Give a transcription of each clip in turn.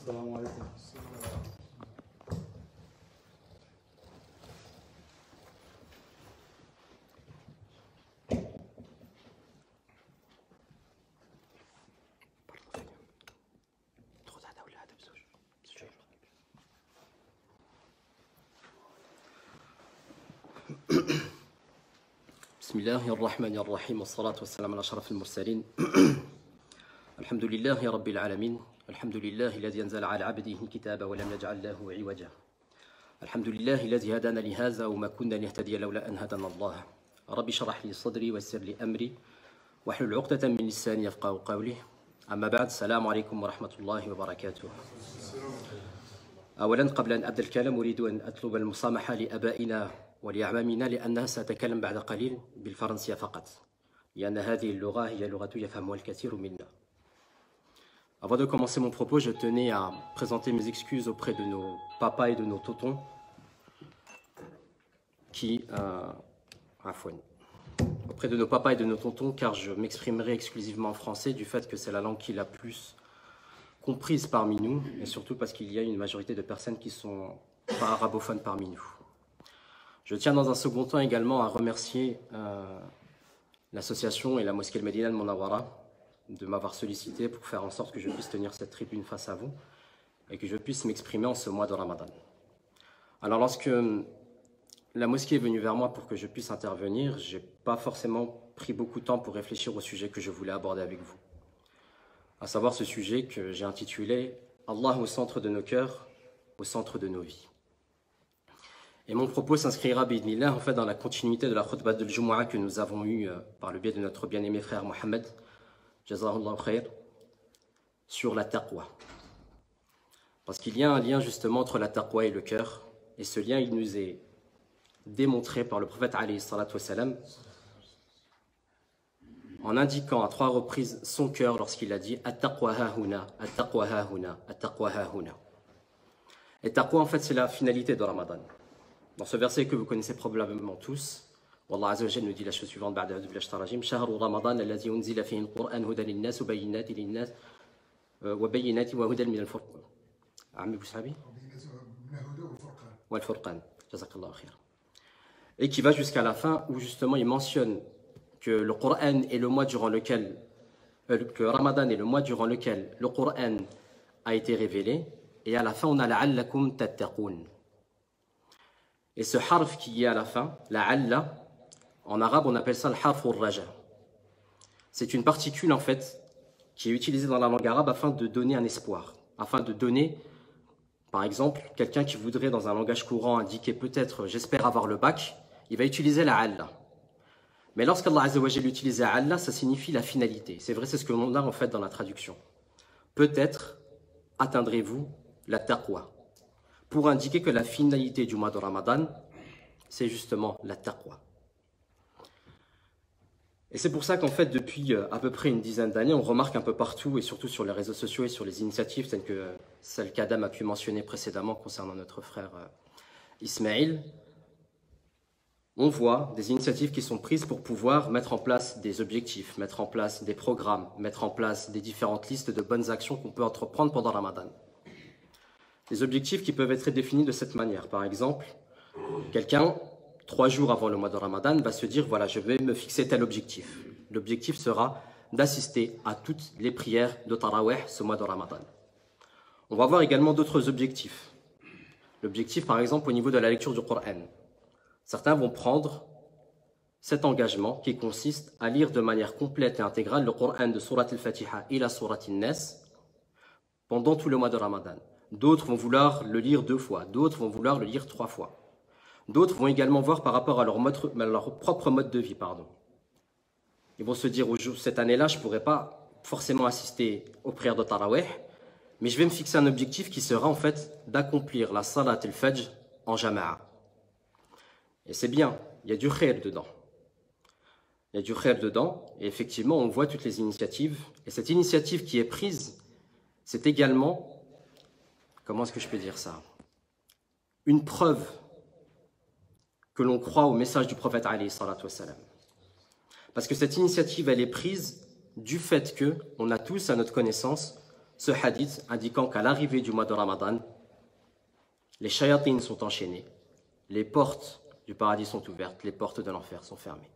السلام عليكم. بسم الله الرحمن الرحيم والصلاة والسلام على أشرف المرسلين الحمد لله رب العالمين الحمد لله الذي أنزل على عبده الكتاب ولم يجعل له عوجا الحمد لله الذي هدانا لهذا وما كنا لنهتدي لولا أن هدانا الله رب اشرح لي صدري ويسر لي أمري واحلل عقدة من لساني يفقهوا قولي أما بعد السلام عليكم ورحمة الله وبركاته. أولا قبل أن أبدأ الكلام أريد أن أطلب المسامحة لآبائنا ولأعمامنا لأنها سأتكلم بعد قليل بالفرنسية فقط لأن هذه اللغة هي لغة يفهمها الكثير منا. Avant de commencer mon propos, je tenais à présenter mes excuses auprès de nos papas et de nos tontons auprès de nos papas et de nos tontons, car je m'exprimerai exclusivement en français du fait que c'est la langue qui est la plus comprise parmi nous et surtout parce qu'il y a une majorité de personnes qui sont pas arabophones parmi nous. Je tiens dans un second temps également à remercier l'association et la mosquée Al-Medina de Munawwara de m'avoir sollicité pour faire en sorte que je puisse tenir cette tribune face à vous et que je puisse m'exprimer en ce mois de Ramadan. Alors lorsque la mosquée est venue vers moi pour que je puisse intervenir, je n'ai pas forcément pris beaucoup de temps pour réfléchir au sujet que je voulais aborder avec vous. À savoir ce sujet que j'ai intitulé « Allah au centre de nos cœurs, au centre de nos vies ». Et mon propos s'inscrira, bi'idhnillah, en fait, dans la continuité de la khutbah de Jumu'ah que nous avons eue par le biais de notre bien-aimé frère Mohamed, Jazahullah khair, sur la taqwa. Parce qu'il y a un lien justement entre la taqwa et le cœur, et ce lien, il nous est démontré par le prophète alayhi salatu wassalam, en indiquant à 3 reprises son cœur lorsqu'il a dit « At-taqwa hahuna, at-taqwa hahuna, at-taqwa hahuna ». Et taqwa, en fait, c'est la finalité de Ramadan. Dans ce verset que vous connaissez probablement tous, Allah Azza wa Jalla nous dit la chose suivante, بعد أعوذ بالله من الشيطان الرجيم شهر رمضان الذي أنزل فيه القرآن هدى للناس وبينات وهدى من الفرقان. عمي بوسعبي والفرقان جزاك الله خير. Et qui va jusqu'à la fin où justement il mentionne que le Coran est le mois durant lequel que Ramadan est le mois durant lequel le Coran a été révélé et à la fin on a la'allakum tattaqun. Et ce harf qui est à la fin, la alla, en arabe on appelle ça le harf al-raja. C'est une particule en fait qui est utilisée dans la langue arabe afin de donner un espoir, afin de donner, par exemple, quelqu'un qui voudrait dans un langage courant indiquer peut-être j'espère avoir le bac, il va utiliser la alla. Mais lorsqu'Allah Azza wa Jalla utilise la alla, ça signifie la finalité. C'est vrai, c'est ce que l'on a en fait dans la traduction. Peut-être atteindrez-vous la taqwa. Pour indiquer que la finalité du mois de Ramadan, c'est justement la taqwa. Et c'est pour ça qu'en fait, depuis à peu près une dizaine d'années, on remarque un peu partout, et surtout sur les réseaux sociaux et sur les initiatives telles que celle qu'Adam a pu mentionner précédemment concernant notre frère Ismaël, on voit des initiatives qui sont prises pour pouvoir mettre en place des objectifs, mettre en place des programmes, mettre en place des différentes listes de bonnes actions qu'on peut entreprendre pendant Ramadan. Des objectifs qui peuvent être définis de cette manière. Par exemple, quelqu'un, 3 jours avant le mois de Ramadan, va se dire, voilà, je vais me fixer tel objectif. L'objectif sera d'assister à toutes les prières de Tarawih ce mois de Ramadan. On va voir également d'autres objectifs. L'objectif, par exemple, au niveau de la lecture du Coran. Certains vont prendre cet engagement qui consiste à lire de manière complète et intégrale le Coran de Surat al-Fatiha et la Surat al-Nas pendant tout le mois de Ramadan. D'autres vont vouloir le lire 2 fois, d'autres vont vouloir le lire 3 fois. D'autres vont également voir par rapport à leur propre mode de vie. Ils vont se dire, cette année-là, je ne pourrai pas forcément assister aux prières de Tarawih, mais je vais me fixer un objectif qui sera en fait d'accomplir la Salat al-Fajr en Jama'a. Et c'est bien, il y a du khair dedans. Il y a du khair dedans, et effectivement, on voit toutes les initiatives. Et cette initiative qui est prise, c'est également... Comment est-ce que je peux dire ça? Une preuve que l'on croit au message du prophète alayhi salatu wassalam. Parce que cette initiative, elle est prise du fait qu'on a tous, à notre connaissance, ce hadith indiquant qu'à l'arrivée du mois de Ramadan, les shayatines sont enchaînées, les portes du paradis sont ouvertes, les portes de l'enfer sont fermées.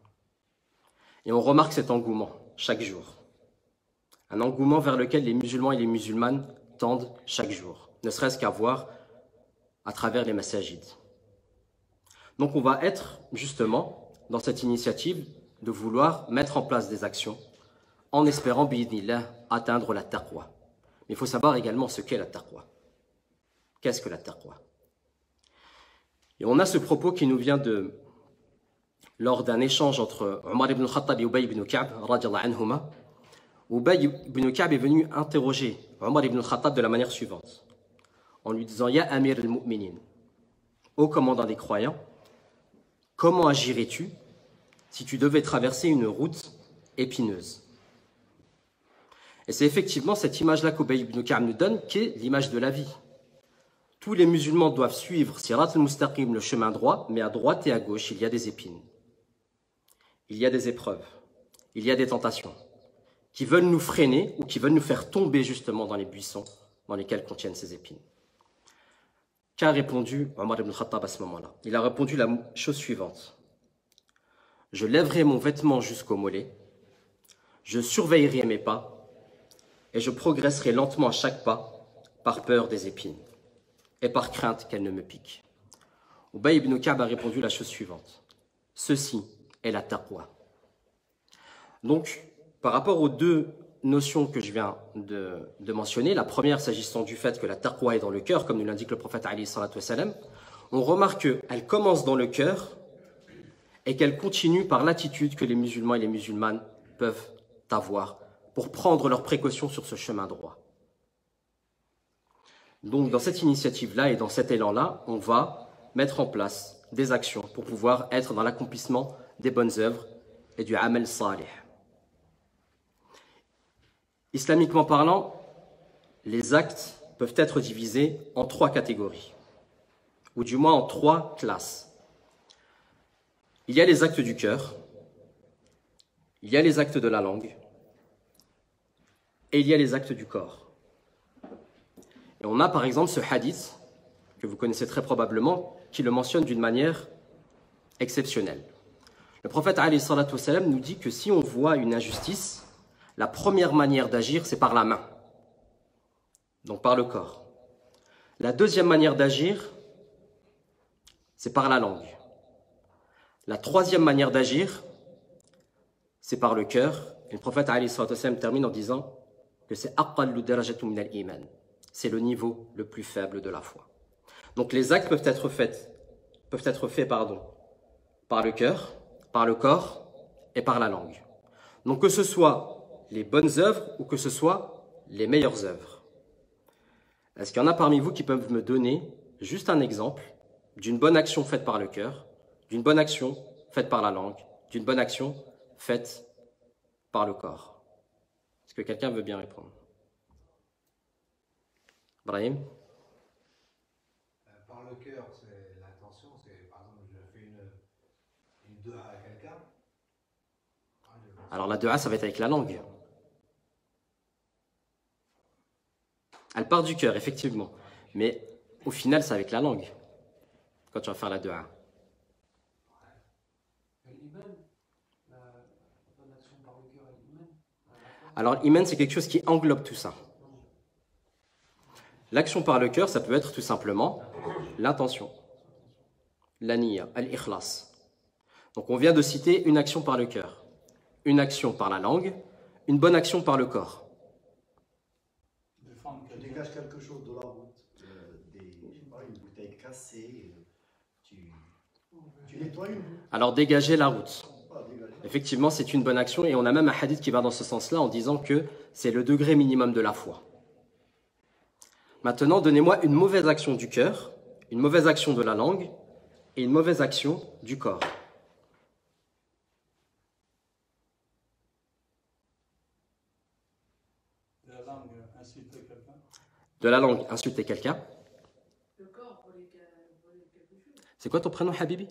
Et on remarque cet engouement chaque jour. Un engouement vers lequel les musulmans et les musulmanes tendent chaque jour, ne serait-ce qu'à voir à travers les masajids. Donc on va être justement dans cette initiative de vouloir mettre en place des actions en espérant, bi'idhnillah, atteindre la taqwa. Mais il faut savoir également ce qu'est la taqwa. Qu'est-ce que la taqwa? Et on a ce propos qui nous vient lors d'un échange entre Omar ibn Khattab et Ubay ibn Ka'b, radiyallahu anhuma. Ubay ibn Ka'b est venu interroger Omar ibn Khattab de la manière suivante, en lui disant « Ya Amir al-Mu'minin, ô commandant des croyants, comment agirais-tu si tu devais traverser une route épineuse ?» Et c'est effectivement cette image-là qu'Ubay ibn Ka'b nous donne, qui est l'image de la vie. Tous les musulmans doivent suivre Sirat al-Mustaqim, le chemin droit, mais à droite et à gauche, il y a des épines. Il y a des épreuves, il y a des tentations qui veulent nous freiner ou qui veulent nous faire tomber justement dans les buissons dans lesquels contiennent ces épines. Qu'a répondu Omar ibn Khattab à ce moment-là? Il a répondu la chose suivante. Je lèverai mon vêtement jusqu'au mollet, je surveillerai mes pas et je progresserai lentement à chaque pas par peur des épines et par crainte qu'elles ne me piquent. Ubay ibn Ka'b a répondu la chose suivante. Ceci est la taqwa. Donc, par rapport aux deux notions que je viens de mentionner, la première s'agissant du fait que la taqwa est dans le cœur, comme nous l'indique le prophète alayhi salatu wassalam, on remarque qu'elle commence dans le cœur et qu'elle continue par l'attitude que les musulmans et les musulmanes peuvent avoir pour prendre leurs précautions sur ce chemin droit. Donc, dans cette initiative-là et dans cet élan-là, on va mettre en place des actions pour pouvoir être dans l'accomplissement des bonnes œuvres et du amal salih. Islamiquement parlant, les actes peuvent être divisés en 3 catégories, ou du moins en 3 classes. Il y a les actes du cœur, il y a les actes de la langue, et il y a les actes du corps. Et on a par exemple ce hadith, que vous connaissez très probablement, qui le mentionne d'une manière exceptionnelle. Le prophète alayhi salatu wassalam nous dit que si on voit une injustice, la première manière d'agir, c'est par la main, donc par le corps. La deuxième manière d'agir, c'est par la langue. La troisième manière d'agir, c'est par le cœur. Et le prophète alayhi salatu wassalam termine en disant que c'est aqallu darajatu min al-iman. C'est le niveau le plus faible de la foi. Donc les actes peuvent être faits par le cœur, par le corps et par la langue. Donc que ce soit les bonnes œuvres ou que ce soit les meilleures œuvres. Est-ce qu'il y en a parmi vous qui peuvent me donner juste un exemple d'une bonne action faite par le cœur, d'une bonne action faite par la langue, d'une bonne action faite par le corps? Est-ce que quelqu'un veut bien répondre? Brahim? Par le cœur, c'est l'intention, c'est par exemple, je fais une dua à quelqu'un. Alors la dua, ça va être avec la langue. Elle part du cœur, effectivement. Mais au final, c'est avec la langue. Quand tu vas faire la dua. Alors l'iman, c'est quelque chose qui englobe tout ça. L'action par le cœur, ça peut être tout simplement l'intention. L'aniya, al-ikhlas. Donc on vient de citer une action par le cœur, une action par la langue, une bonne action par le corps. Tu dégages quelque chose de la route, une bouteille cassée, tu nettoies une route. Alors dégager la route. Effectivement, c'est une bonne action et on a même un hadith qui va dans ce sens-là en disant que c'est le degré minimum de la foi. Maintenant, donnez-moi une mauvaise action du cœur, une mauvaise action de la langue et une mauvaise action du corps. De la langue, insulter quelqu'un. De la langue, insulter quelqu'un. Le corps, voler quelque chose. C'est quoi ton prénom, Habibi?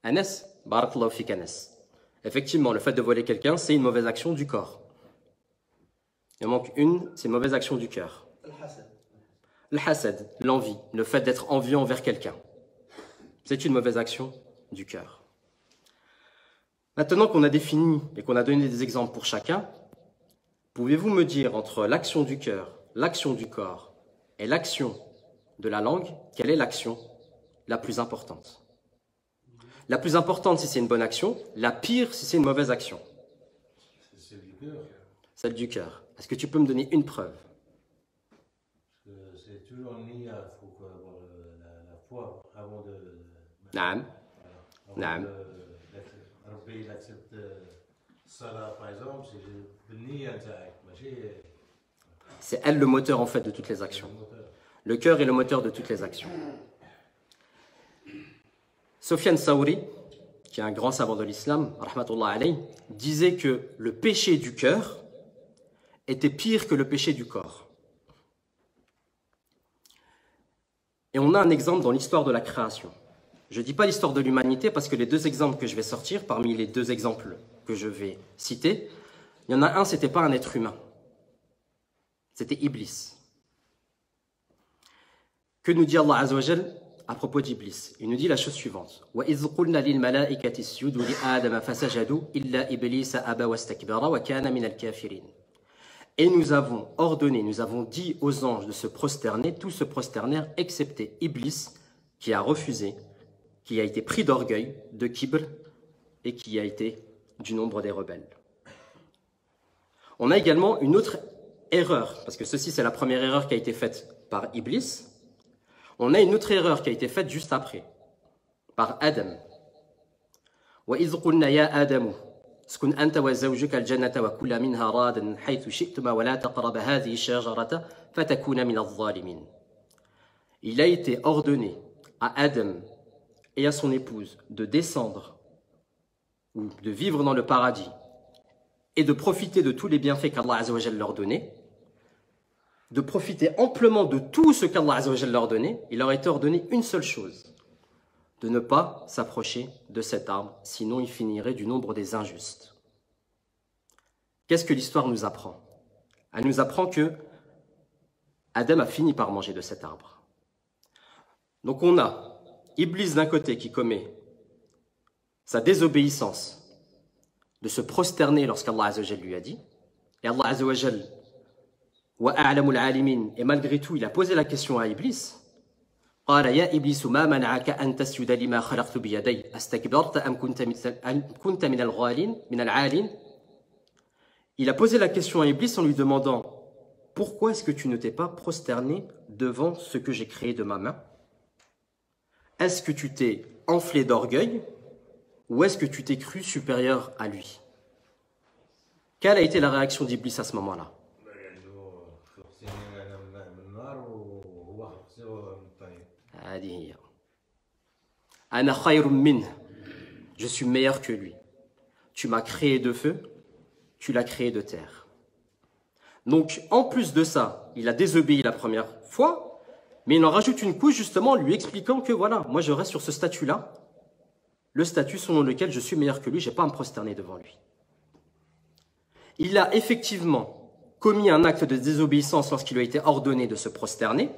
Anas. Barakallahu fik, Anas. Effectivement, le fait de voler quelqu'un, c'est une mauvaise action du corps. Il en manque une, c'est mauvaise action du cœur. Le hasad, l'envie, le fait d'être envieux envers quelqu'un. C'est une mauvaise action du cœur. Maintenant qu'on a défini et qu'on a donné des exemples pour chacun, pouvez-vous me dire entre l'action du cœur, l'action du corps et l'action de la langue, quelle est l'action la plus importante? La plus importante si c'est une bonne action, la pire si c'est une mauvaise action. C'est du cœur. Celle du cœur. Est-ce que tu peux me donner une preuve? C'est toujours lié, il faut avoir la foi avant de. Naam. Voilà. Naam. Il accepte Salah par exemple, c'est le niyya نتاعك ماشي. C'est elle le moteur en fait de toutes les actions. Le cœur est le moteur de toutes les actions. Sofiane Saouri, qui est un grand savant de l'islam, rahmatullah alayh, disait que le péché du cœur était pire que le péché du corps. Et on a un exemple dans l'histoire de la création. Je ne dis pas l'histoire de l'humanité parce que les deux exemples que je vais sortir, parmi les deux exemples que je vais citer, il y en a un, ce n'était pas un être humain. C'était Iblis. Que nous dit Allah Azza wa Jal à propos d'Iblis? Il nous dit la chose suivante. وَإِذْ قُلْنَا لِلْمَلَائِكَةِ اسْجُدُوا لِآدَمَ فَسَجَدُوا إِلَّا إِبْلِيسَ أَبَى وَاسْتَكْبَرَ وَكَانَ مِنَ الْكَافِرِينَ. Et nous avons ordonné, nous avons dit aux anges de se prosterner, tous se prosternèrent, excepté Iblis, qui a refusé, qui a été pris d'orgueil, de kibr, et qui a été du nombre des rebelles. On a également une autre erreur, parce que ceci c'est la première erreur qui a été faite par Iblis. On a une autre erreur qui a été faite juste après, par Adam. وَإِذْ قُلْنَا يَا آدَمُ اسْكُنْ أَنْتَ وَزَوْجُكَ الْجَنَّةَ وَكُلَا مِنْهَا رَغَدًا حَيْثُ شِئْتُمَا وَلَا تَقْرَبَا هَذِهِ الشَّجَرَةَ فَتَكُونَا مِنَ الظَّالِمِينَ. Il a été ordonné à Adam et à son épouse de descendre ou de vivre dans le paradis et de profiter de tous les bienfaits qu'Allah Azza wa Jalla leur donnait, de profiter amplement de tout ce qu'Allah Azza wa Jalla leur donnait. Il leur a été ordonné une seule chose, de ne pas s'approcher de cet arbre, sinon il finirait du nombre des injustes. Qu'est-ce que l'histoire nous apprend? Elle nous apprend que Adam a fini par manger de cet arbre. Donc on a Iblis d'un côté qui commet sa désobéissance de se prosterner lorsqu'Allah Azza wa Jalla lui a dit, et Allah Azza wa Jalla wa a'lamul alimin, et malgré tout il a posé la question à Iblis. قال يا إبليس ما منعك أن تسجد لما خلقت بيدي أستكبرت أم كنت من العالين. Il a posé la question à Iblis en lui demandant pourquoi est-ce que tu ne t'es pas prosterné devant ce que j'ai créé de ma main? Est-ce que tu t'es enflé d'orgueil ou est-ce que tu t'es cru supérieur à lui? Quelle a été la réaction d'Iblis à ce moment-là? Je suis meilleur que lui. Tu m'as créé de feu, tu l'as créé de terre. Donc, en plus de ça, il a désobéi la première fois, mais il en rajoute une couche justement en lui expliquant que voilà, moi je reste sur ce statut-là, le statut selon lequel je suis meilleur que lui, je n'ai pas à me prosterner devant lui. Il a effectivement commis un acte de désobéissance lorsqu'il lui a été ordonné de se prosterner,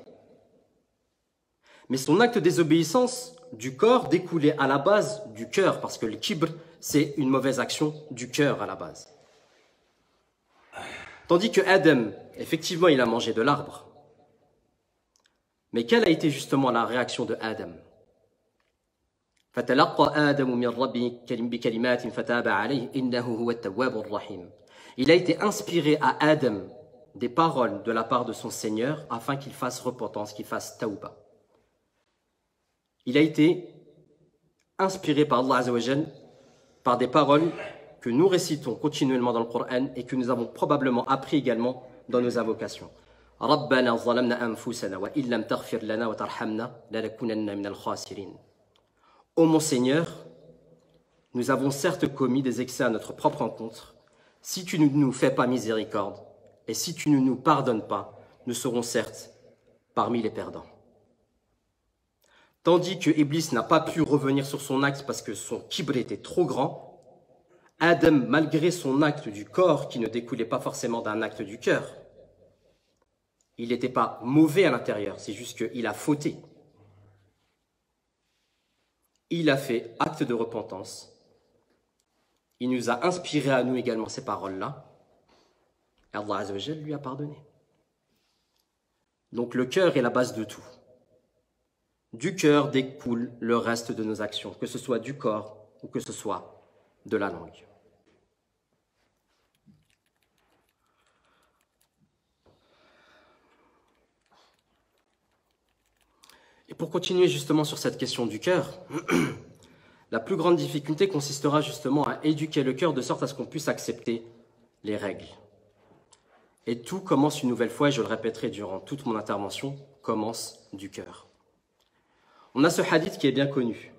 mais son acte de désobéissance du corps découlait à la base du cœur, parce que le kibr, c'est une mauvaise action du cœur à la base. Tandis que Adam, effectivement, il a mangé de l'arbre. Mais quelle a été justement la réaction de Adam? Il a été inspiré à Adam des paroles de la part de son Seigneur afin qu'il fasse repentance, qu'il fasse tawba. Il a été inspiré par Allah Azza wa Jal par des paroles que nous récitons continuellement dans le Coran et que nous avons probablement appris également dans nos invocations. رَبَّنَا ظَلَمْنَا أَنفُسَنَا وَإِن لَمْ تَغْفِرْ لَنَا وَتَرْحَمْنَا لَنَكُونَنَّ مِنَ الْخَاسِرِينَ. Ô mon Seigneur, nous avons certes commis des excès à notre propre encontre. Si tu ne nous fais pas miséricorde et si tu ne nous pardonnes pas, nous serons certes parmi les perdants. Tandis que Iblis n'a pas pu revenir sur son acte parce que son kibr était trop grand, Adam, malgré son acte du corps qui ne découlait pas forcément d'un acte du cœur, il n'était pas mauvais à l'intérieur, c'est juste qu'il a fauté. Il a fait acte de repentance. Il nous a inspiré à nous également ces paroles-là. Et Allah Azza wa Jal lui a pardonné. Donc le cœur est la base de tout. Du cœur découle le reste de nos actions, que ce soit du corps ou que ce soit de la langue. Et pour continuer justement sur cette question du cœur, la plus grande difficulté consistera justement à éduquer le cœur de sorte à ce qu'on puisse accepter les règles. Et tout commence une nouvelle fois, et je le répéterai durant toute mon intervention, commence du cœur. On a ce hadith qui est bien connu.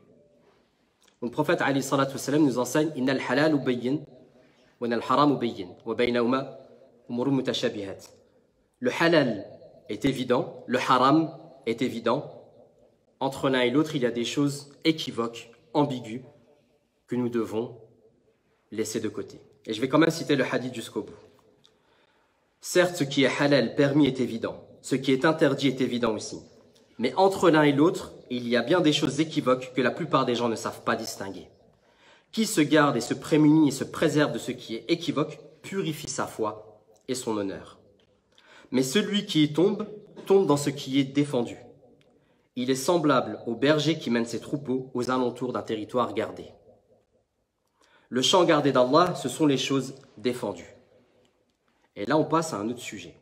Le prophète alayhi salatu wassalam nous enseigne « Innal halal bayyin, wa innal haram bayyin, wa baynahuma umurun mutashabihat » Le halal est évident, le haram est évident. Entre l'un et l'autre, il y a des choses équivoques, ambiguës, que nous devons laisser de côté. Et je vais quand même citer le hadith jusqu'au bout. Certes, ce qui est halal, permis, est évident. Ce qui est interdit est évident aussi. Mais entre l'un et l'autre, il y a bien des choses équivoques que la plupart des gens ne savent pas distinguer. Qui se garde et se prémunit et se préserve de ce qui est équivoque, purifie sa foi et son honneur. Mais celui qui y tombe, tombe dans ce qui est défendu. Il est semblable au berger qui mène ses troupeaux aux alentours d'un territoire gardé. Le champ gardé d'Allah, ce sont les choses défendues. Et là, on passe à un autre sujet,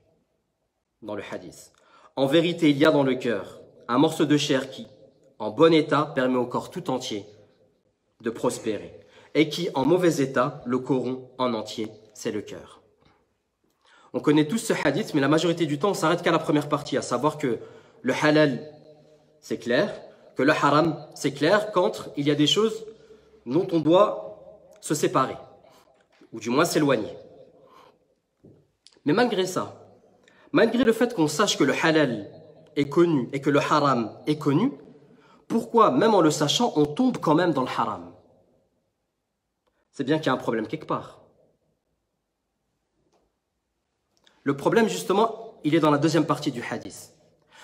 dans le hadith. En vérité, il y a dans le cœur un morceau de chair qui, en bon état, permet au corps tout entier de prospérer. Et qui, en mauvais état, le corrompt en entier, c'est le cœur. On connaît tous ce hadith, mais la majorité du temps, on s'arrête qu'à la première partie, à savoir que le halal, c'est clair, que le haram, c'est clair, qu'entre, il y a des choses dont on doit se séparer, ou du moins s'éloigner. Mais malgré ça, malgré le fait qu'on sache que le halal est connu et que le haram est connu, pourquoi, même en le sachant, on tombe quand même dans le haram? C'est bien qu'il y a un problème quelque part. Le problème, justement, il est dans la deuxième partie du hadith.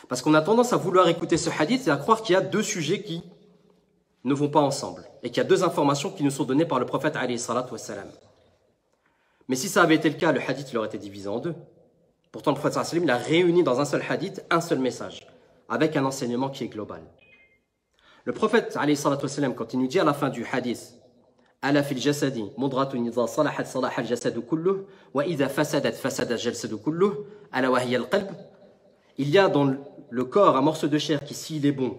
Parce qu'on a tendance à vouloir écouter ce hadith et à croire qu'il y a deux sujets qui ne vont pas ensemble. Et qu'il y a deux informations qui nous sont données par le prophète alayhi salatu wassalam. Mais si ça avait été le cas, le hadith il aurait été divisé en deux. Pourtant, le prophète sallallahu alayhi wa sallam, il a réuni dans un seul hadith, un seul message, avec un enseignement qui est global. Le prophète alayhi salatu wassalam, quand il nous dit à la fin du hadith, Ala fil jasadi mudratun idha salahat salaha al jasadu kulluh wa idha fasadat fasada al jasadu kulluh ala wa hiya al qalb. Il y a dans le corps un morceau de chair qui, s'il est bon,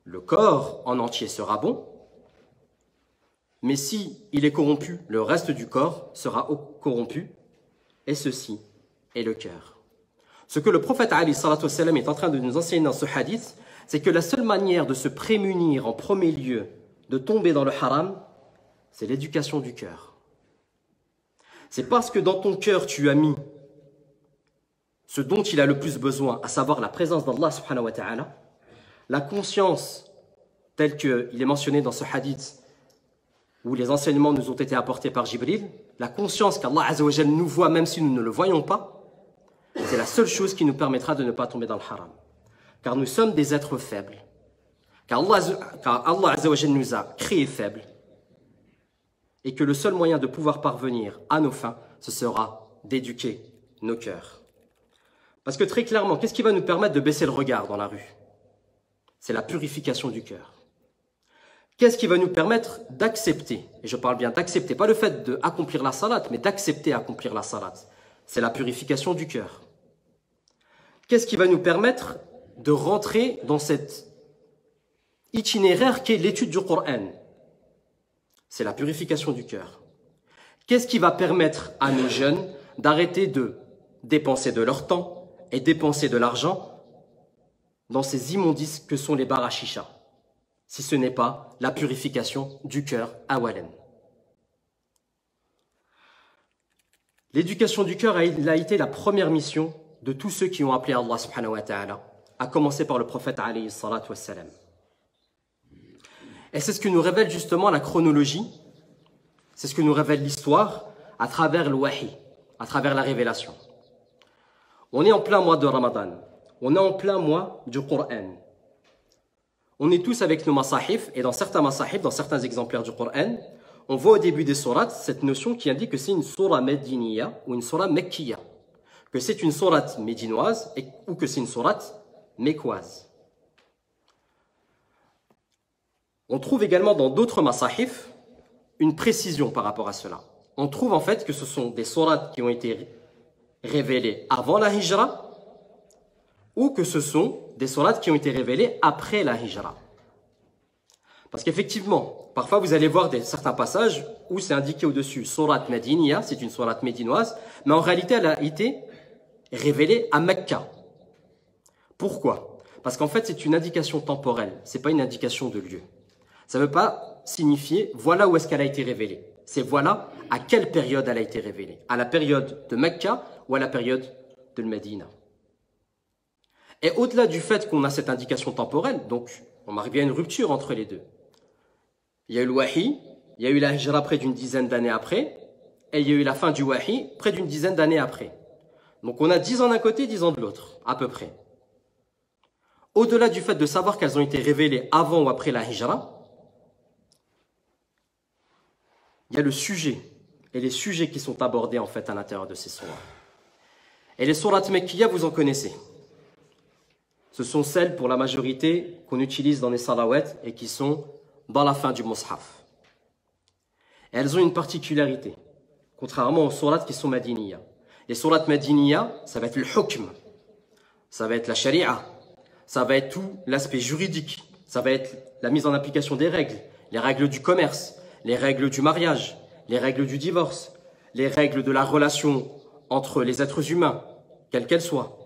le corps en entier sera bon. Mais si il est corrompu, le reste du corps sera corrompu. Et ceci est le cœur. Ce que le prophète alayhi salatu wassalam est en train de nous enseigner dans ce hadith, c'est que la seule manière de se prémunir en premier lieu de tomber dans le haram, c'est l'éducation du cœur. C'est parce que dans ton cœur tu as mis ce dont il a le plus besoin, à savoir la présence d'Allah subhanahu wa ta'ala, la conscience telle qu'il est mentionné dans ce hadith où les enseignements nous ont été apportés par Jibril, la conscience qu'Allah azza wa jal nous voit même si nous ne le voyons pas, c'est la seule chose qui nous permettra de ne pas tomber dans le haram. Car nous sommes des êtres faibles. Car Allah azza wa jal nous a créés faibles. Et que le seul moyen de pouvoir parvenir à nos fins, ce sera d'éduquer nos cœurs. Parce que très clairement, qu'est-ce qui va nous permettre de baisser le regard dans la rue? C'est la purification du cœur. Qu'est-ce qui va nous permettre d'accepter, et je parle bien d'accepter, pas le fait d'accomplir la salat, mais d'accepter accomplir la salat. C'est la purification du cœur. Qu'est-ce qui va nous permettre de rentrer dans cet itinéraire qu'est l'étude du Coran? C'est la purification du cœur. Qu'est-ce qui va permettre à nos jeunes d'arrêter de dépenser de leur temps et dépenser de l'argent dans ces immondices que sont les bars à chicha, si ce n'est pas la purification du cœur awalan. L'éducation du cœur a été la première mission de tous ceux qui ont appelé Allah subhanahu wa ta'ala, à commencer par le prophète alayhi salatu wassalam. Et c'est ce que nous révèle justement la chronologie, C'est ce que nous révèle l'histoire à travers le wahi, à travers la révélation. On est en plein mois de Ramadan. On est en plein mois du Coran. On est tous avec nos masahif, et dans certains masahif, dans certains exemplaires du Coran, on voit au début des sourates cette notion qui indique que c'est une sourate médiniya ou une sourate mekkiya, que c'est une sourate médinoise ou que c'est une sourate mécoise. On trouve également dans d'autres masahif une précision par rapport à cela. On trouve en fait que ce sont des sourates qui ont été révélées avant la hijra ou que ce sont des sourates qui ont été révélées après la hijra. Parce qu'effectivement, parfois vous allez voir certains passages où c'est indiqué au-dessus sourate Mediniya, c'est une sourate médinoise, mais en réalité elle a été révélée à Mecca. Pourquoi? Parce qu'en fait c'est une indication temporelle, c'est pas une indication de lieu. Ça ne veut pas signifier voilà où est-ce qu'elle a été révélée. C'est voilà à quelle période elle a été révélée. À la période de Mecca ou à la période de Médina. Et au-delà du fait qu'on a cette indication temporelle, donc on arrive à une rupture entre les deux. Il y a eu le wahi, il y a eu la hijra près d'une dizaine d'années après, et il y a eu la fin du wahi près d'une dizaine d'années après. Donc on a 10 ans d'un côté, 10 ans de l'autre, à peu près. Au-delà du fait de savoir qu'elles ont été révélées avant ou après la hijra, il y a le sujet, et les sujets qui sont abordés en fait à l'intérieur de ces sourates. Et les sourates mekkiya, vous en connaissez. Ce sont celles, pour la majorité, qu'on utilise dans les salawats et qui sont dans la fin du mushaf. Et elles ont une particularité, contrairement aux sourates qui sont madiniya. Les sourates madiniya, ça va être le hukm, ça va être la sharia, ça va être tout l'aspect juridique, ça va être la mise en application des règles, les règles du commerce, les règles du mariage, les règles du divorce, les règles de la relation entre les êtres humains, quelles qu'elles soient.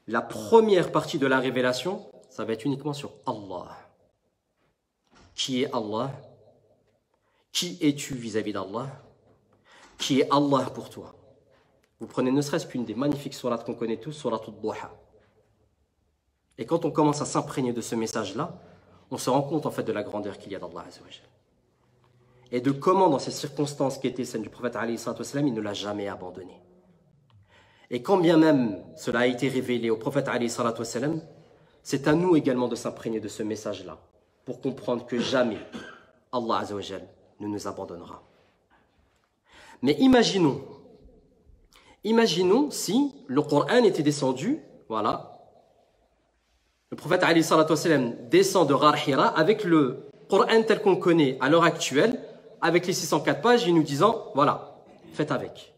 La première partie de la révélation, ça va être uniquement sur Allah. Qui est Allah? Qui es-tu vis-à-vis d'Allah? Qui est Allah pour toi? Vous prenez ne serait-ce qu'une des magnifiques sourates qu'on connaît tous, sourate ad-Duha. Et quand on commence à s'imprégner de ce message-là, on se rend compte en fait de la grandeur qu'il y a d'Allah Azza wa Jalla. Et de comment, dans ces circonstances qui étaient celles du prophète alayhi salatu wassalam, il ne l'a jamais abandonné. Et quand bien même cela a été révélé au prophète alayhi salatu wassalam, c'est à nous également de s'imprégner de ce message-là, pour comprendre que jamais Allah Azza wa Jalla ne nous abandonnera. Mais imaginons si le Coran était descendu, voilà, le prophète alayhi salatu wassalam descend de Ghar Hira avec le Coran tel qu'on le connaît à l'heure actuelle, avec les 604 pages, et nous disant, voilà, faites avec.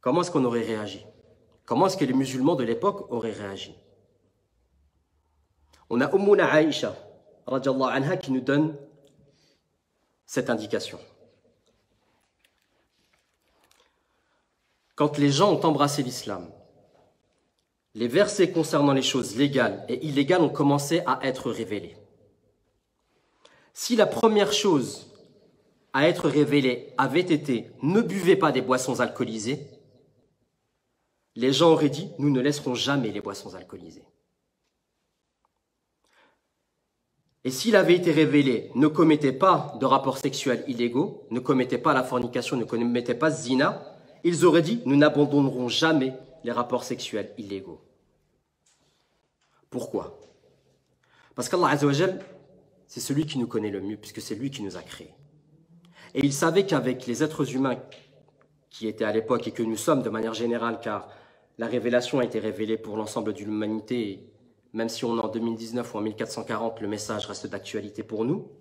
Comment est-ce qu'on aurait réagi? Comment est-ce que les musulmans de l'époque auraient réagi? On a Ummuna Aïcha, radiallahu anha, qui nous donne cette indication. Quand les gens ont embrassé l'islam, les versets concernant les choses légales et illégales ont commencé à être révélés. Si la première chose à être révélée avait été « ne buvez pas des boissons alcoolisées », les gens auraient dit « nous ne laisserons jamais les boissons alcoolisées ». Et s'il avait été révélé « ne commettez pas de rapports sexuels illégaux, ne commettez pas la fornication, ne commettez pas zina », ils auraient dit « nous n'abandonnerons jamais les rapports sexuels illégaux ». Pourquoi? Parce qu'Allah Azza wa Jal, c'est celui qui nous connaît le mieux, puisque c'est lui qui nous a créés. Et il savait qu'avec les êtres humains qui étaient à l'époque et que nous sommes de manière générale, car la révélation a été révélée pour l'ensemble de l'humanité, même si on est en 2019 ou en 1440, le message reste d'actualité pour nous,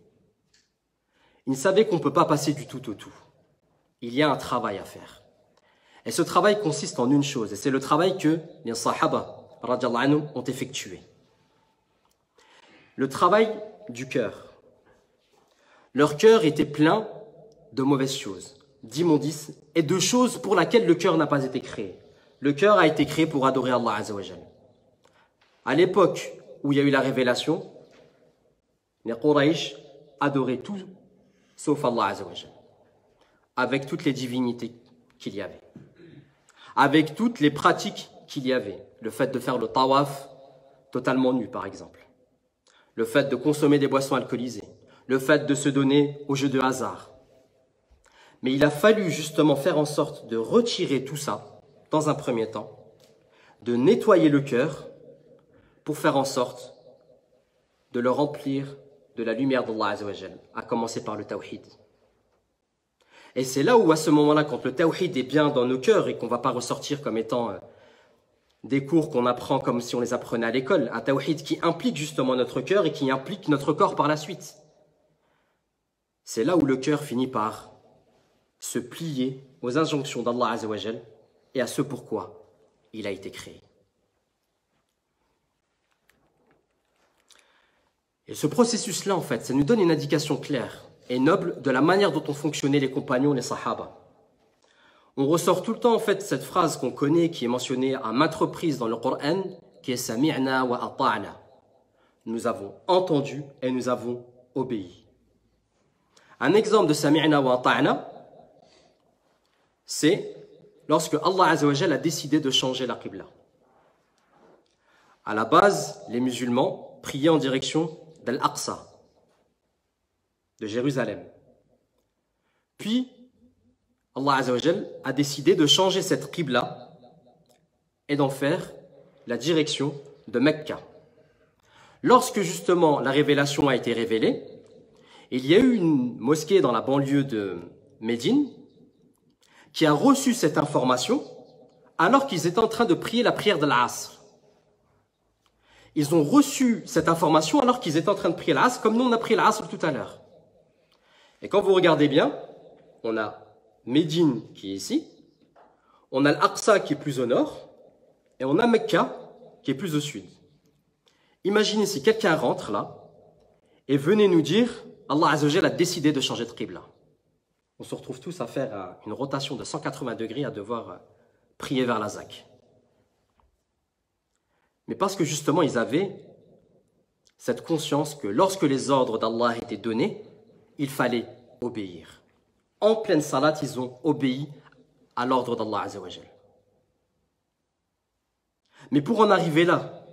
il savait qu'on ne peut pas passer du tout au tout. Il y a un travail à faire. Et ce travail consiste en une chose, et c'est le travail que les Sahaba radiallahu anhum ont effectué. Le travail du cœur. Leur cœur était plein de mauvaises choses, d'immondices et de choses pour lesquelles le cœur n'a pas été créé. Le cœur a été créé pour adorer Allah Azza wa Jalla. À l'époque où il y a eu la révélation, les Quraysh adoraient tout sauf Allah Azza wa Jalla, avec toutes les divinités qu'il y avait, avec toutes les pratiques qu'il y avait, le fait de faire le tawaf totalement nu par exemple, le fait de consommer des boissons alcoolisées, le fait de se donner au jeu de hasard. Mais il a fallu justement faire en sorte de retirer tout ça, dans un premier temps, de nettoyer le cœur pour faire en sorte de le remplir de la lumière d'Allah Azza wa Jal, à commencer par le tawhid. Et c'est là où, à ce moment-là, quand le tawhid est bien dans nos cœurs et qu'on ne va pas ressortir comme étant des cours qu'on apprend comme si on les apprenait à l'école, un tawhid qui implique justement notre cœur et qui implique notre corps par la suite. C'est là où le cœur finit par se plier aux injonctions d'Allah Azza wa Jal et à ce pourquoi il a été créé. Et ce processus-là, en fait, ça nous donne une indication claire et noble de la manière dont ont fonctionné les compagnons, les sahaba. On ressort tout le temps, en fait, cette phrase qu'on connaît, qui est mentionnée à maintes reprises dans le Coran, qui est « Sami'na wa ata'na ». Nous avons entendu et nous avons obéi. Un exemple de « Sami'na wa ata'na », c'est lorsque Allah Azza wa Jal a décidé de changer la Qibla. À la base, les musulmans priaient en direction d'Al-Aqsa, de Jérusalem. Puis, Allah Azza wa Jal a décidé de changer cette Qibla et d'en faire la direction de Mecca. Lorsque justement la révélation a été révélée, il y a eu une mosquée dans la banlieue de Médine qui a reçu cette information alors qu'ils étaient en train de prier la prière de l'Asr. Ils ont reçu cette information alors qu'ils étaient en train de prier l'Asr, comme nous on a prié l'Asr tout à l'heure. Et quand vous regardez bien, on a Médine qui est ici, on a l'Aqsa qui est plus au nord, et on a Mecca qui est plus au sud. Imaginez si quelqu'un rentre là, et venez nous dire, Allah Azza wa Jal a décidé de changer de qibla. On se retrouve tous à faire une rotation de 180 degrés à devoir prier vers la ZAC. Mais parce que justement ils avaient cette conscience que lorsque les ordres d'Allah étaient donnés, il fallait obéir. En pleine salat, ils ont obéi à l'ordre d'Allah Azza wa Jal. Mais pour en arriver là,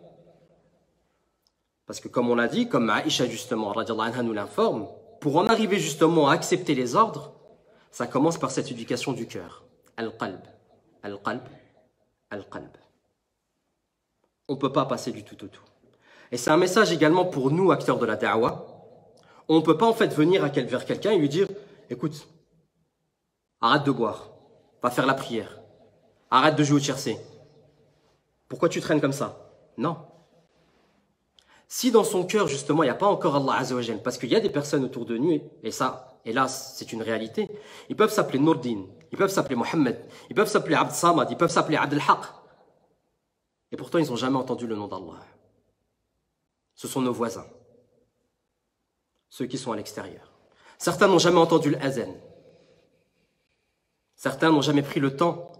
parce que comme on l'a dit, comme Aïcha justement, radiallahu anha nous l'informe, pour en arriver justement à accepter les ordres, ça commence par cette éducation du cœur. Al-qalb, al-qalb, al-qalb. On ne peut pas passer du tout au tout. Et c'est un message également pour nous, acteurs de la da'wa. On ne peut pas en fait venir vers quelqu'un et lui dire « Écoute, arrête de boire, va faire la prière, arrête de jouer au tiercé. Pourquoi tu traînes comme ça ?» Non. Si dans son cœur, justement, il n'y a pas encore Allah Azza wa Jal, parce qu'il y a des personnes autour de nous, et ça, hélas, c'est une réalité, ils peuvent s'appeler Nourdin, ils peuvent s'appeler Mohammed, ils peuvent s'appeler Abd Samad, ils peuvent s'appeler Abd al-Haq. Et pourtant, ils n'ont jamais entendu le nom d'Allah. Ce sont nos voisins, ceux qui sont à l'extérieur. Certains n'ont jamais entendu l'azan. Certains n'ont jamais pris le temps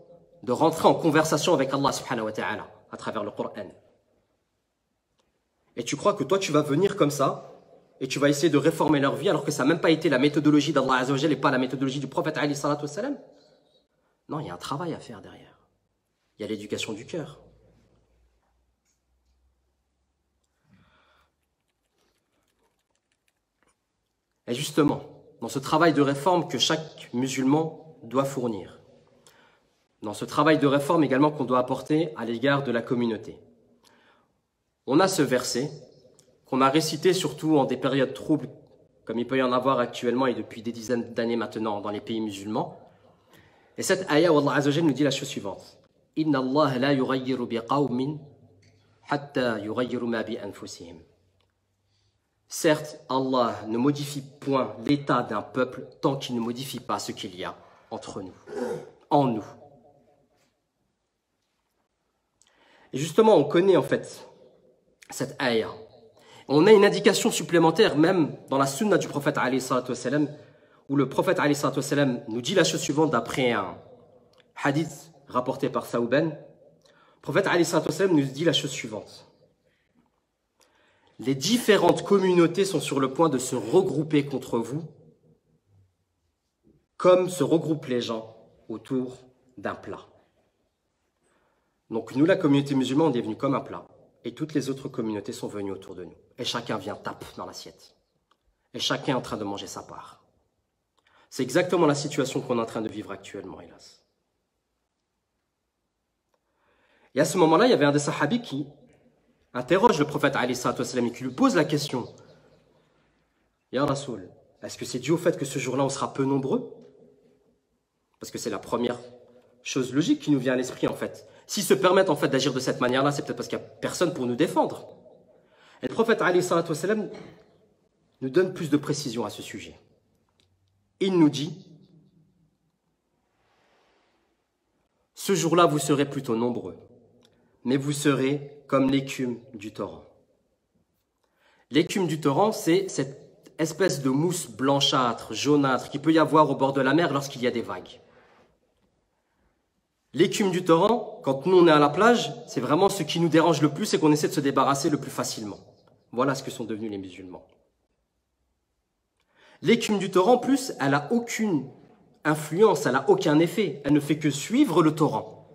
de rentrer en conversation avec Allah subhanahu wa ta'ala à travers le Coran. Et tu crois que toi, tu vas venir comme ça et tu vas essayer de réformer leur vie alors que ça n'a même pas été la méthodologie d'Allah Azza wa Jal et pas la méthodologie du prophète alayhi salatu wassalam? Non, il y a un travail à faire derrière. Il y a l'éducation du cœur. Et justement, dans ce travail de réforme que chaque musulman doit fournir, dans ce travail de réforme également qu'on doit apporter à l'égard de la communauté, on a ce verset qu'on a récité surtout en des périodes troubles, comme il peut y en avoir actuellement et depuis des dizaines d'années maintenant dans les pays musulmans. Et cette ayah où Allah Azza wa Jal nous dit la chose suivante: Inna Allah la yughayyiru bi qawmin hatta yughayyiru ma bi anfusihim. Certes, Allah ne modifie point l'état d'un peuple tant qu'il ne modifie pas ce qu'il y a entre nous, en nous. Et justement, on connaît en fait cette ayah. On a une indication supplémentaire même dans la sunna du prophète alayhi salatu wassalam, où le prophète alayhi salatu wassalam nous dit la chose suivante d'après un hadith rapporté par Thawban. Le prophète alayhi salatu wassalam nous dit la chose suivante: les différentes communautés sont sur le point de se regrouper contre vous, comme se regroupent les gens autour d'un plat. Donc nous, la communauté musulmane, on est venus comme un plat. Et toutes les autres communautés sont venues autour de nous. Et chacun vient tape dans l'assiette. et chacun est en train de manger sa part. C'est exactement la situation qu'on est en train de vivre actuellement, hélas. Et à ce moment-là, il y avait un des sahabis qui interroge le prophète alayhi salatu wassalam et qui lui pose la question: Ya Rasoul, est-ce que c'est dû au fait que ce jour-là on sera peu nombreux? Parce que c'est la première chose logique qui nous vient à l'esprit en fait. S'ils se permettent en fait d'agir de cette manière-là, c'est peut-être parce qu'il n'y a personne pour nous défendre. Et le prophète alayhi salatu wassalam nous donne plus de précision à ce sujet. Il nous dit: ce jour-là vous serez plutôt nombreux, mais vous serez comme l'écume du torrent. L'écume du torrent, c'est cette espèce de mousse blanchâtre, jaunâtre, qu'il peut y avoir au bord de la mer lorsqu'il y a des vagues. L'écume du torrent, quand nous on est à la plage, c'est vraiment ce qui nous dérange le plus et qu'on essaie de se débarrasser le plus facilement. Voilà ce que sont devenus les musulmans. L'écume du torrent, en plus, elle n'a aucune influence, elle n'a aucun effet. Elle ne fait que suivre le torrent.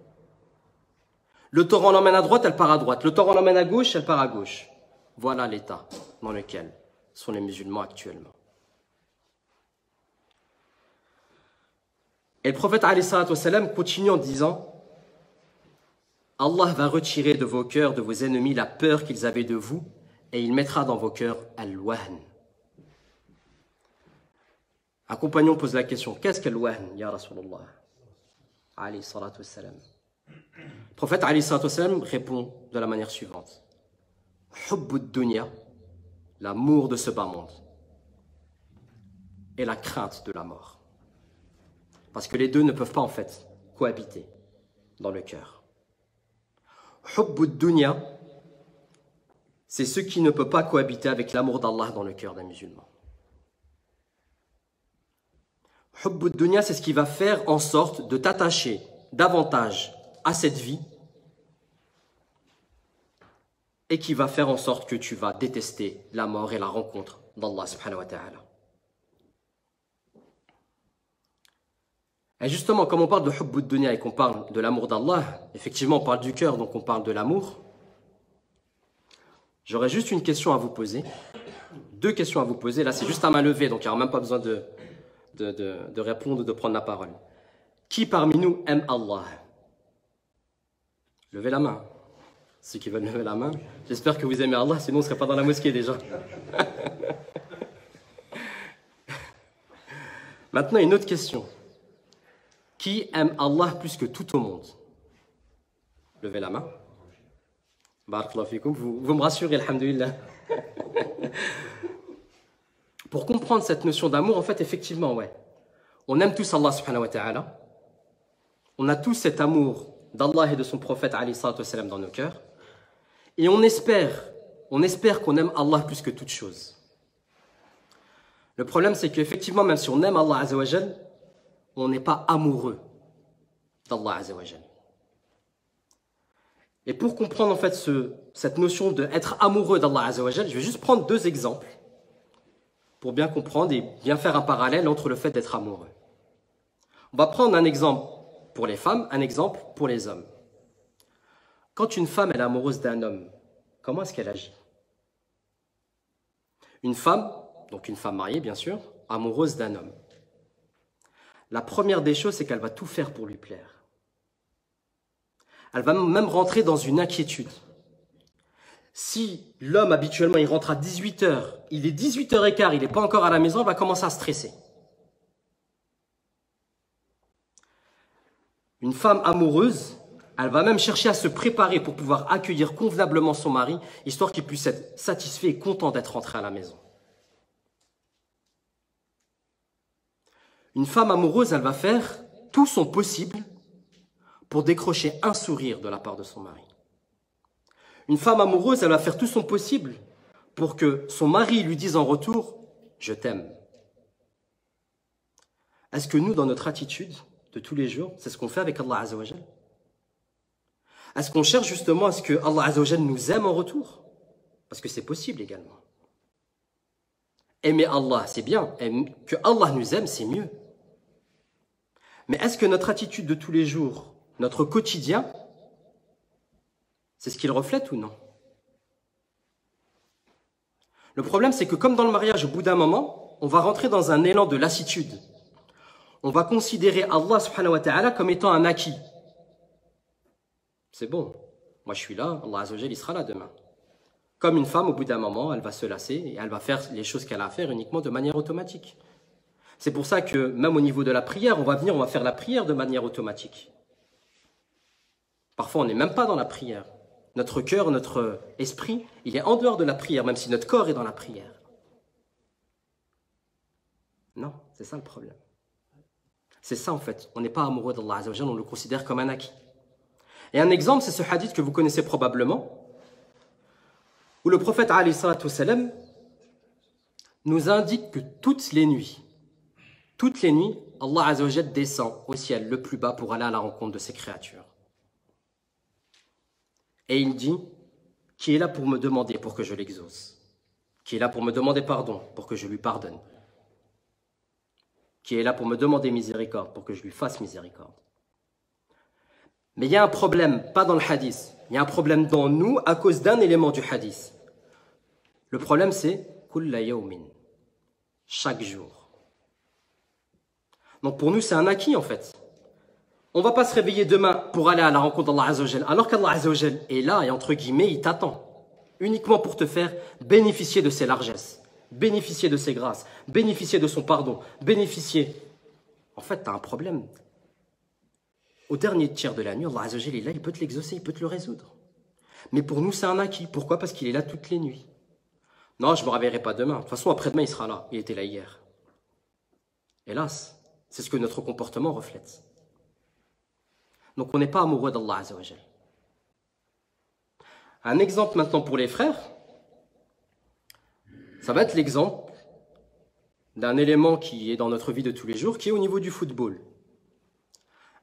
Le torrent l'emmène à droite, elle part à droite. Le torrent l'emmène à gauche, elle part à gauche. Voilà l'état dans lequel sont les musulmans actuellement. Et le prophète alayhi salatu wassalam continue en disant: Allah va retirer de vos cœurs, de vos ennemis, la peur qu'ils avaient de vous, et il mettra dans vos cœurs al-wahn. Un compagnon pose la question: qu'est-ce qu'al-wahn, ya Rasulullah alayhi salatu wassalam? Le prophète alayhi salatu wassalam répond de la manière suivante: Hubbud dunya, l'amour de ce bas monde, et la crainte de la mort. Parce que les deux ne peuvent pas en fait cohabiter dans le cœur. Hubbud dunya, c'est ce qui ne peut pas cohabiter avec l'amour d'Allah dans le cœur d'un musulman. Hubbud dunya, c'est ce qui va faire en sorte de t'attacher davantage à cette vie et qui va faire en sorte que tu vas détester la mort et la rencontre d'Allah subhanahu wa ta'ala. Et justement, comme on parle de hubbud dunya et qu'on parle de l'amour d'Allah, effectivement on parle du cœur, donc on parle de l'amour. J'aurais juste une question à vous poser, deux questions à vous poser. Là, c'est juste à main levée, donc il n'y aura même pas besoin de répondre ou de prendre la parole. Qui parmi nous aime Allah? Levez la main. Ceux qui veulent lever la main. J'espère que vous aimez Allah, sinon on ne serait pas dans la mosquée déjà. Maintenant, une autre question. Qui aime Allah plus que tout au monde? Levez la main. Barakallahu fikoum. Vous me rassurez, alhamdulillah. Pour comprendre cette notion d'amour, en fait, effectivement, ouais. On aime tous Allah subhanahu wa ta'ala. On a tous cet amour d'Allah et de son prophète alayhi salatu wassalam dans nos cœurs. Et on espère qu'on aime Allah plus que toute chose. Le problème, c'est qu'effectivement, même si on aime Allah azza wa jal, on n'est pas amoureux d'Allah azza wa jal. Et pour comprendre en fait cette notion d'être amoureux d'Allah azza wa jal, je vais juste prendre deux exemples pour bien comprendre et bien faire un parallèle entre le fait d'être amoureux. On va prendre un exemple pour les femmes, un exemple pour les hommes. Quand une femme est amoureuse d'un homme, comment est-ce qu'elle agit? Une femme, donc une femme mariée bien sûr, amoureuse d'un homme. La première des choses, c'est qu'elle va tout faire pour lui plaire. Elle va même rentrer dans une inquiétude. Si l'homme, habituellement, il rentre à 18h, il est 18h15, il n'est pas encore à la maison, il va commencer à stresser. Une femme amoureuse, elle va même chercher à se préparer pour pouvoir accueillir convenablement son mari, histoire qu'il puisse être satisfait et content d'être rentré à la maison. Une femme amoureuse, elle va faire tout son possible pour décrocher un sourire de la part de son mari. Une femme amoureuse, elle va faire tout son possible pour que son mari lui dise en retour « Je t'aime ». Est-ce que nous, dans notre attitude de tous les jours, c'est ce qu'on fait avec Allah azza wa jal? Est-ce qu'on cherche justement à ce que Allah azza wa jal nous aime en retour? Parce que c'est possible également. Aimer Allah, c'est bien. Que Allah nous aime, c'est mieux. Mais est-ce que notre attitude de tous les jours, notre quotidien, c'est ce qu'il reflète ou non? Le problème, c'est que comme dans le mariage, au bout d'un moment, on va rentrer dans un élan de lassitude. On va considérer Allah subhanahu wa ta'ala comme étant un acquis. C'est bon, moi je suis là, Allah azza wa jalla, il sera là demain. Comme une femme, au bout d'un moment, elle va se lasser et elle va faire les choses qu'elle a à faire uniquement de manière automatique. C'est pour ça que même au niveau de la prière, on va faire la prière de manière automatique. Parfois, on n'est même pas dans la prière. Notre cœur, notre esprit, il est en dehors de la prière, même si notre corps est dans la prière. Non, c'est ça le problème. C'est ça en fait. On n'est pas amoureux d'Allah azza wa jalla, on le considère comme un acquis. Et un exemple, c'est ce hadith que vous connaissez probablement, où le prophète alayhi salatu wassalam nous indique que toutes les nuits, Allah azza wa jalla descend au ciel le plus bas pour aller à la rencontre de ses créatures. Et il dit, qui est là pour me demander pour que je l'exauce? Qui est là pour me demander pardon pour que je lui pardonne? Qui est là pour me demander miséricorde pour que je lui fasse miséricorde? Mais il y a un problème, pas dans le hadith, il y a un problème dans nous à cause d'un élément du hadith. Le problème c'est kulla yawmin, chaque jour. Donc pour nous c'est un acquis en fait. On ne va pas se réveiller demain pour aller à la rencontre d'Allah azza wa jalla, alors qu'Allah azza wa jalla est là et entre guillemets il t'attend, uniquement pour te faire bénéficier de ses largesses, bénéficier de ses grâces, bénéficier de son pardon, bénéficier. En fait tu as un problème. Au dernier tiers de la nuit, Allah azza wa jalla est là, il peut te l'exaucer, il peut te le résoudre. Mais pour nous, c'est un acquis. Pourquoi? Parce qu'il est là toutes les nuits. Non, je ne me réveillerai pas demain. De toute façon, après-demain, il sera là. Il était là hier. Hélas, c'est ce que notre comportement reflète. Donc, on n'est pas amoureux d'Allah azza wa jalla. Un exemple maintenant pour les frères, ça va être l'exemple d'un élément qui est dans notre vie de tous les jours, qui est au niveau du football.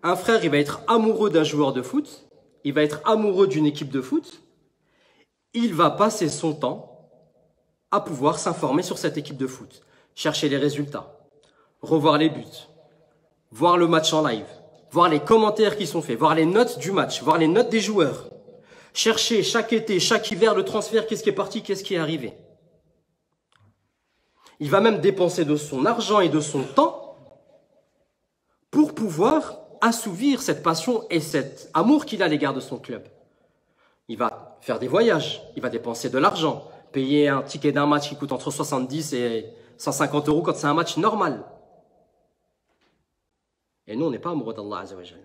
Un frère, il va être amoureux d'un joueur de foot, il va être amoureux d'une équipe de foot, il va passer son temps à pouvoir s'informer sur cette équipe de foot, chercher les résultats, revoir les buts, voir le match en live, voir les commentaires qui sont faits, voir les notes du match, voir les notes des joueurs, chercher chaque été, chaque hiver le transfert, qu'est-ce qui est parti, qu'est-ce qui est arrivé. Il va même dépenser de son argent et de son temps pour pouvoir assouvir cette passion et cet amour qu'il a à l'égard de son club. Il va faire des voyages, il va dépenser de l'argent, payer un ticket d'un match qui coûte entre 70 et 150 € quand c'est un match normal. Et nous, on n'est pas amoureux d'Allah azza wa jalla.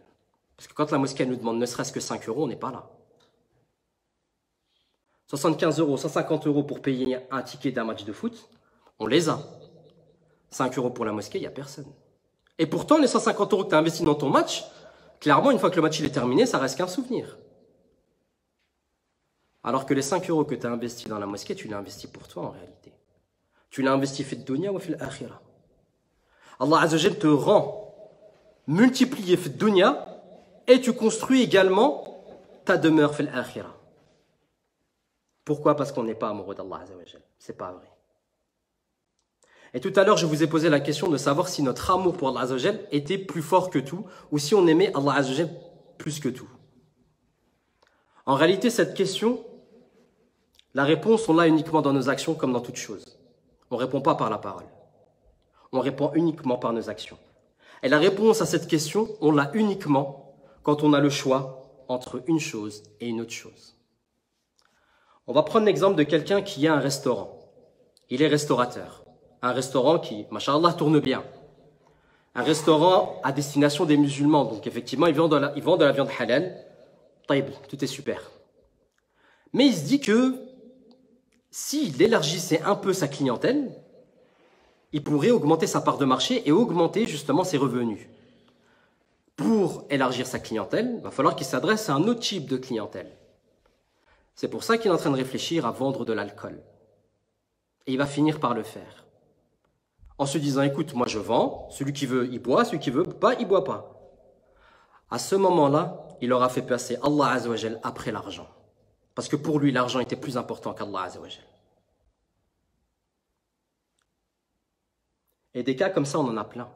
Parce que quand la mosquée nous demande ne serait-ce que 5 €, on n'est pas là. 75 €, 150 € pour payer un ticket d'un match de foot, on les a. 5 € pour la mosquée, il n'y a personne. Et pourtant, les 150 € que tu as investis dans ton match, clairement, une fois que le match il est terminé, ça reste qu'un souvenir. Alors que les 5 € que tu as investis dans la mosquée, tu l'as investi pour toi en réalité. Tu l'as investi fi dunya ou fi l'akhira. Allah azza wa jalla te rend multiplié fi dunya et tu construis également ta demeure fi l'akhira. Pourquoi? Parce qu'on n'est pas amoureux d'Allah azza wa jalla. C'est pas vrai. Et tout à l'heure, je vous ai posé la question de savoir si notre amour pour Allah azza wa jalla était plus fort que tout ou si on aimait Allah azza wa jalla plus que tout. En réalité, cette question, la réponse, on l'a uniquement dans nos actions comme dans toute chose. On ne répond pas par la parole. On répond uniquement par nos actions. Et la réponse à cette question, on l'a uniquement quand on a le choix entre une chose et une autre chose. On va prendre l'exemple de quelqu'un qui a un restaurant. Il est restaurateur. Un restaurant qui, machallah, tourne bien. Un restaurant à destination des musulmans. Donc effectivement, ils vendent de la viande halal. Taïb, tout est super. Mais il se dit que s'il élargissait un peu sa clientèle, il pourrait augmenter sa part de marché et augmenter justement ses revenus. Pour élargir sa clientèle, il va falloir qu'il s'adresse à un autre type de clientèle. C'est pour ça qu'il est en train de réfléchir à vendre de l'alcool. Et il va finir par le faire. En se disant, écoute, moi je vends, celui qui veut, il boit, celui qui veut pas, il boit pas. À ce moment-là, il aura fait passer Allah azza wa jalla après l'argent. Parce que pour lui, l'argent était plus important qu'Allah azza wa jalla. Et des cas comme ça, on en a plein.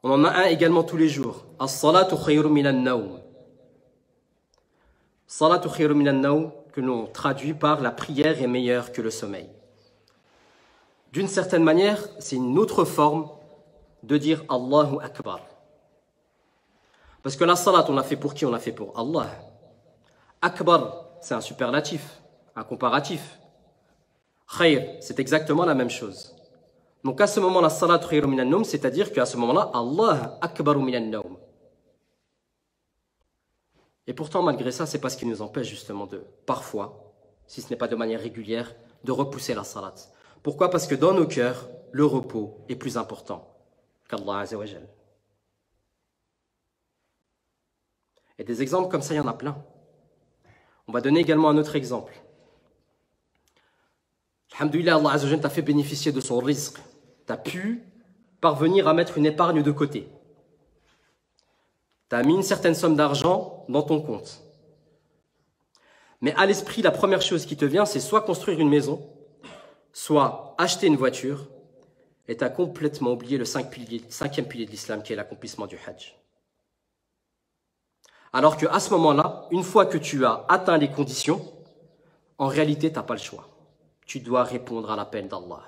On en a un également tous les jours. As-salatu khayru minan nawm. Salatu khayru minan nawm, que l'on traduit par la prière est meilleure que le sommeil. d'une certaine manière, c'est une autre forme de dire Allahu Akbar. Parce que la salat, on l'a fait pour qui? On l'a fait pour Allah. Akbar, c'est un superlatif, un comparatif. Khayr, c'est exactement la même chose. Donc à ce moment, la salat khayru minan nawm, c'est-à-dire qu'à ce moment-là, Allah akbaru minan nawm. Et pourtant, malgré ça, c'est pas ce qui nous empêche justement de, parfois, si ce n'est pas de manière régulière, de repousser la salat. Pourquoi? Parce que dans nos cœurs, le repos est plus important qu'Allah Azza wa Jal. Et des exemples comme ça, il y en a plein. On va donner également un autre exemple. Alhamdulillah, Allah Azza wa Jal t'a fait bénéficier de son rizq. Tu as pu parvenir à mettre une épargne de côté. Tu as mis une certaine somme d'argent dans ton compte. Mais à l'esprit, la première chose qui te vient, c'est soit construire une maison, soit acheter une voiture, et tu as complètement oublié le cinquième pilier de l'islam, qui est l'accomplissement du hajj. Alors qu'à ce moment-là, une fois que tu as atteint les conditions, en réalité, tu n'as pas le choix. Tu dois répondre à l'appel d'Allah.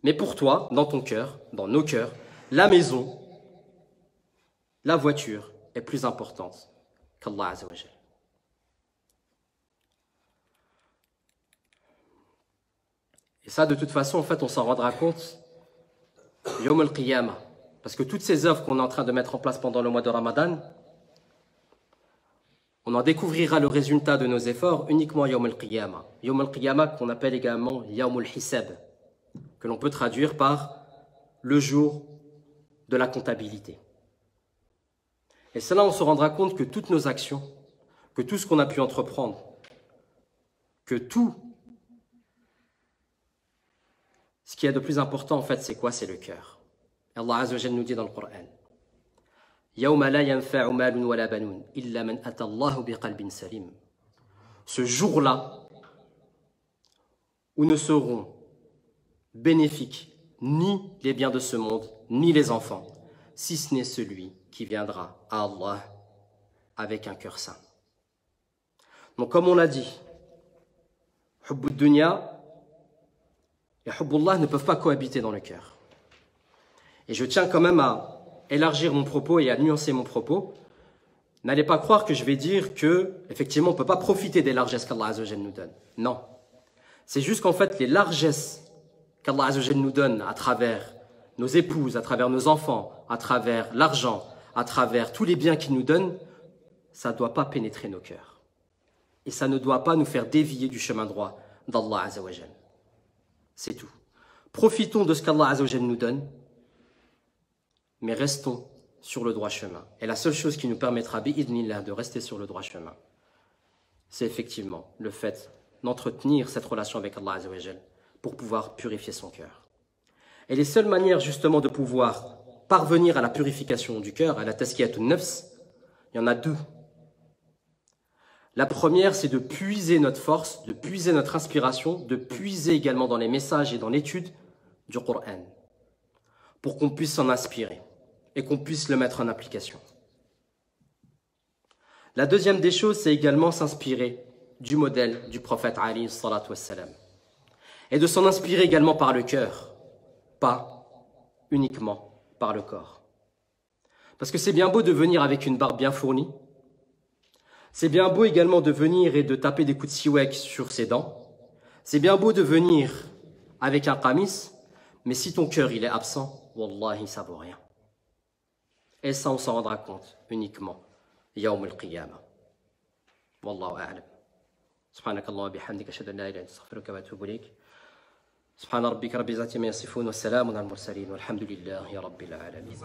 Mais pour toi, dans ton cœur, dans nos cœurs, la maison, la voiture est plus importante qu'Allah Azza wa Jal. Et ça, de toute façon, en fait, on s'en rendra compte Yawm al-Qiyamah. Parce que toutes ces œuvres qu'on est en train de mettre en place pendant le mois de Ramadan, on en découvrira le résultat de nos efforts uniquement Yawm al-Qiyamah. Yawm al-Qiyamah qu'on appelle également Yawm al-Hisab, que l'on peut traduire par le jour de la comptabilité. Et cela, on se rendra compte que toutes nos actions, que tout ce qu'on a pu entreprendre, que tout ce qui est de plus important, en fait, c'est quoi? C'est le cœur. Allah Azza wa Jalla nous dit dans le Coran, Yawma la yanfa'u malun wala banun illa man ata Allahu biqalbin salim. Ce jour-là, où ne seront bénéfiques ni les biens de ce monde, ni les enfants, si ce n'est celui qui viendra à Allah avec un cœur sain. Donc, comme on l'a dit, Hubbud dunya et Hubbullah ne peuvent pas cohabiter dans le cœur. Et je tiens quand même à élargir mon propos et à nuancer mon propos. N'allez pas croire que je vais dire que, effectivement, on ne peut pas profiter des largesses qu'Allah Azza wa Jalla nous donne. Non. C'est juste qu'en fait, les largesses qu'Allah Azza wa Jalla nous donne à travers nos épouses, à travers nos enfants, à travers l'argent, à travers tous les biens qu'il nous donne, ça ne doit pas pénétrer nos cœurs. Et ça ne doit pas nous faire dévier du chemin droit d'Allah Azza wa Jalla. C'est tout. Profitons de ce qu'Allah Azza wa Jalla nous donne, mais restons sur le droit chemin. Et la seule chose qui nous permettra, bi'idnillah, de rester sur le droit chemin, c'est effectivement le fait d'entretenir cette relation avec Allah Azza wa Jalla pour pouvoir purifier son cœur. Et les seules manières justement de pouvoir parvenir à la purification du cœur, à la tazkiyatun nafs, il y en a deux. La première, c'est de puiser notre force, de puiser notre inspiration, de puiser également dans les messages et dans l'étude du Coran, pour qu'on puisse s'en inspirer et qu'on puisse le mettre en application. La deuxième des choses, c'est également s'inspirer du modèle du prophète alayhi salatu wassalam, et de s'en inspirer également par le cœur, pas uniquement par le corps. Parce que c'est bien beau de venir avec une barbe bien fournie, c'est bien beau également de venir et de taper des coups de siwak sur ses dents, c'est bien beau de venir avec un qamis, mais si ton cœur il est absent, wallahi ça vaut rien. Et ça on s'en rendra compte uniquement yawm al-qiyamah. Wallahu a'lam. Subhanakallah wa bihamdika ashhadu an la ilaha illa anta astaghfiruka wa atubu ilayk. Subhana rabbika rabbil izzati amma yasifun wa salamun alal mursalin walhamdulillahi rabbil alamin.